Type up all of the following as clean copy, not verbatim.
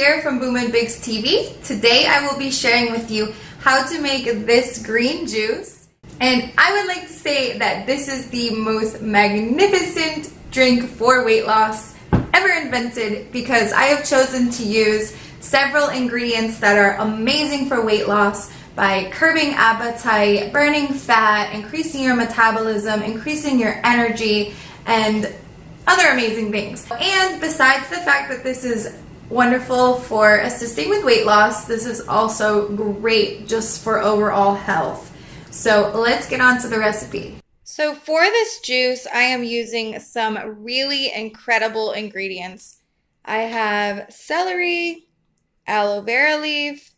here from Boom and Big's TV. Today I will be sharing with you how to make this green juice. And I would like to say that this is the most magnificent drink for weight loss ever invented, because I have chosen to use several ingredients that are amazing for weight loss by curbing appetite, burning fat, increasing your metabolism, increasing your energy, and other amazing things. And besides the fact that this is wonderful for assisting with weight loss, this is also great just for overall health. So let's get on to the recipe. So for this juice, I am using some really incredible ingredients. I have celery, aloe vera leaf,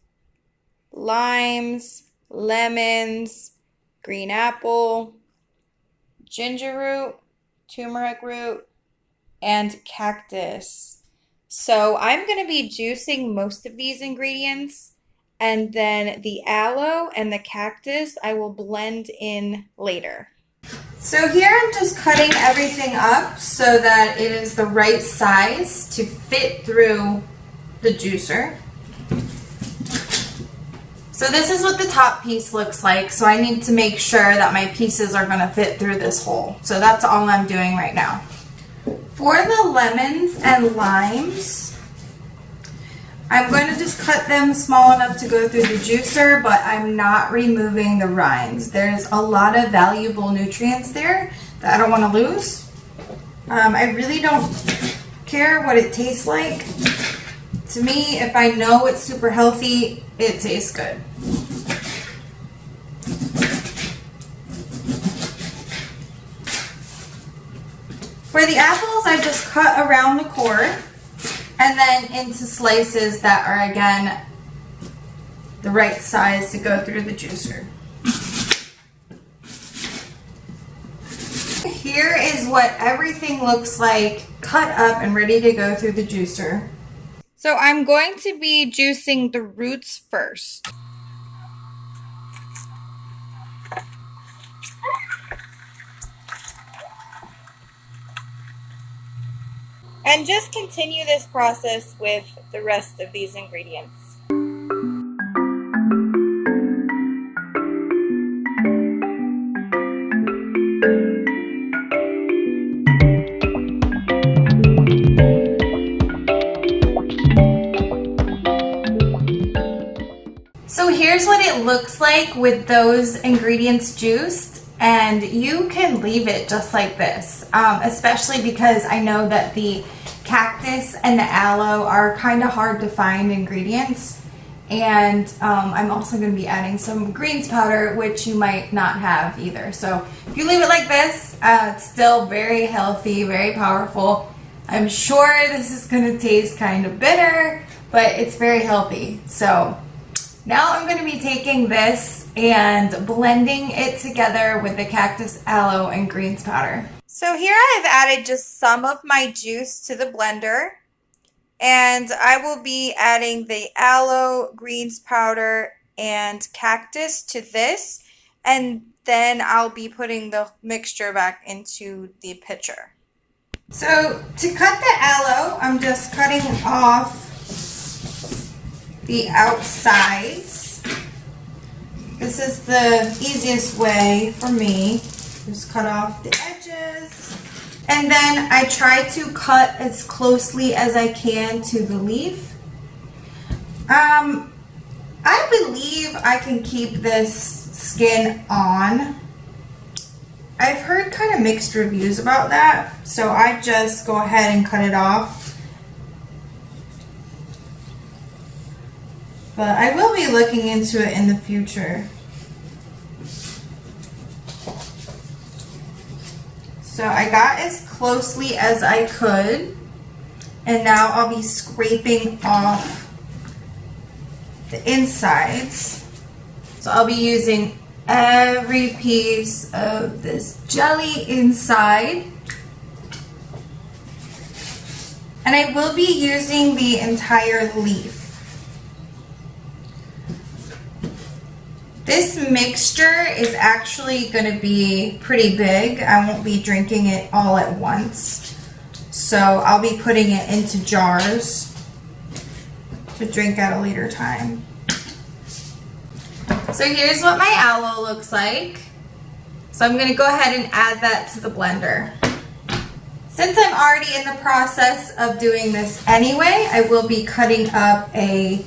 limes, lemons, green apple, ginger root, turmeric root, and cactus. So I'm going to be juicing most of these ingredients, and then the aloe and the cactus I will blend in later. So here I'm just cutting everything up so that it is the right size to fit through the juicer. So this is what the top piece looks like, so I need to make sure that my pieces are going to fit through this hole. So that's all I'm doing right now. For the lemons and limes, I'm going to just cut them small enough to go through the juicer, but I'm not removing the rinds. There's a lot of valuable nutrients there that I don't want to lose. I really don't care what it tastes like. To me, if I know it's super healthy, it tastes good. For the apples, I just cut around the core and then into slices that are, again, the right size to go through the juicer. Here is what everything looks like cut up and ready to go through the juicer. So I'm going to be juicing the roots first. And just continue this process with the rest of these ingredients. So here's what it looks like with those ingredients juiced, and you can leave it just like this, especially because I know that the cactus and the aloe are kind of hard to find ingredients, and I'm also going to be adding some greens powder, which you might not have either. So if you leave it like this, it's still very healthy, very powerful. I'm sure this is going to taste kind of bitter, but it's very healthy. So now I'm going to be taking this and blending it together with the cactus, aloe, and greens powder. So here I've added just some of my juice to the blender, and I will be adding the aloe, greens powder, and cactus to this, and then I'll be putting the mixture back into the pitcher. So to cut the aloe, I'm just cutting off the outsides. This is the easiest way for me. Just cut off the edges. And then I try to cut as closely as I can to the leaf. I believe I can keep this skin on. I've heard kind of mixed reviews about that, so I just go ahead and cut it off. But I will be looking into it in the future. So I got as closely as I could, and now I'll be scraping off the insides. So I'll be using every piece of this jelly inside. And I will be using the entire leaf. This mixture is actually going to be pretty big. I won't be drinking it all at once. So I'll be putting it into jars. to drink at a later time. So here's what my aloe looks like. So I'm going to go ahead and add that to the blender. Since I'm already in the process of doing this anyway, I will be cutting up another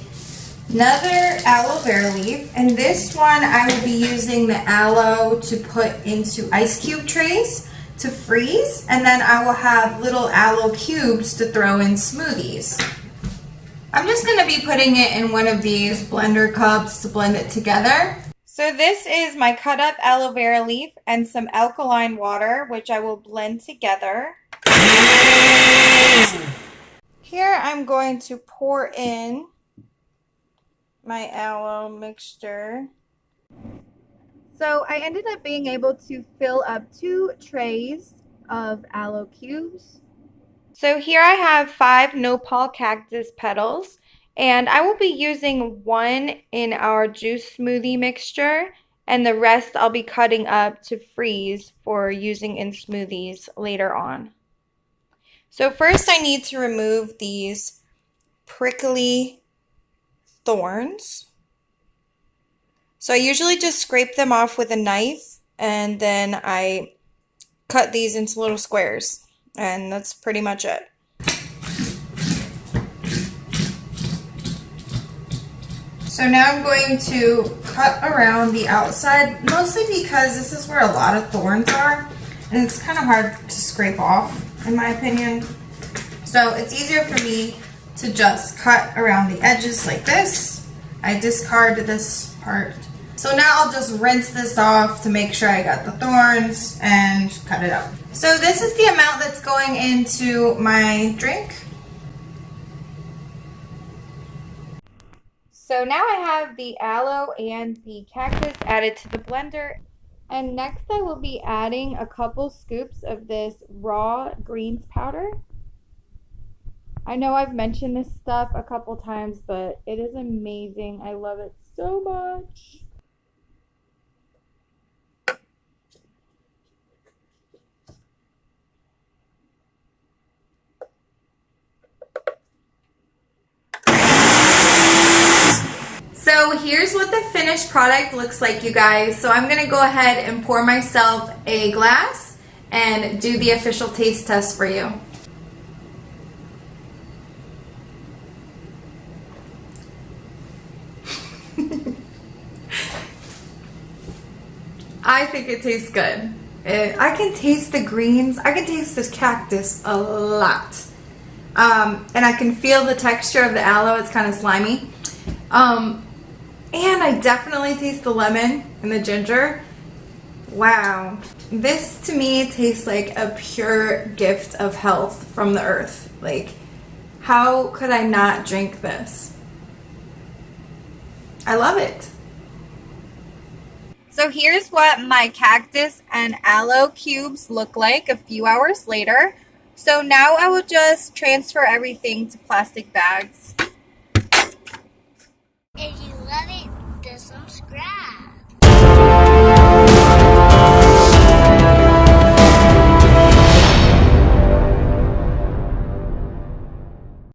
aloe vera leaf. And this one I will be using the aloe to put into ice cube trays to freeze. And then I will have little aloe cubes to throw in smoothies. I'm just going to be putting it in one of these blender cups to blend it together. So this is my cut up aloe vera leaf and some alkaline water, which I will blend together. Here I'm going to pour in my aloe mixture. So I ended up being able to fill up 2 trays of aloe cubes. So here I have 5 Nopal Cactus petals, and I will be using 1 in our juice smoothie mixture, and the rest I'll be cutting up to freeze for using in smoothies later on. So first I need to remove these prickly thorns. So I usually just scrape them off with a knife, and then I cut these into little squares. And that's pretty much it. So now I'm going to cut around the outside, mostly because this is where a lot of thorns are, and it's kind of hard to scrape off, in my opinion. So it's easier for me to just cut around the edges like this. I discard this part. So now I'll just rinse this off to make sure I got the thorns and cut it up. So this is the amount that's going into my drink. So now I have the aloe and the cactus added to the blender. And next I will be adding a couple scoops of this raw greens powder. I know I've mentioned this stuff a couple times, but it is amazing. I love it so much. So here's what the finished product looks like, you guys. So I'm gonna go ahead and pour myself a glass and do the official taste test for you. I think it tastes good. I can taste the greens. I can taste this cactus a lot. And I can feel the texture of the aloe. It's kind of slimy. And I definitely taste the lemon and the ginger. Wow. This to me tastes like a pure gift of health from the earth. Like, how could I not drink this? I love it. So here's what my cactus and aloe cubes look like a few hours later. So now I will just transfer everything to plastic bags. If you love it, then subscribe.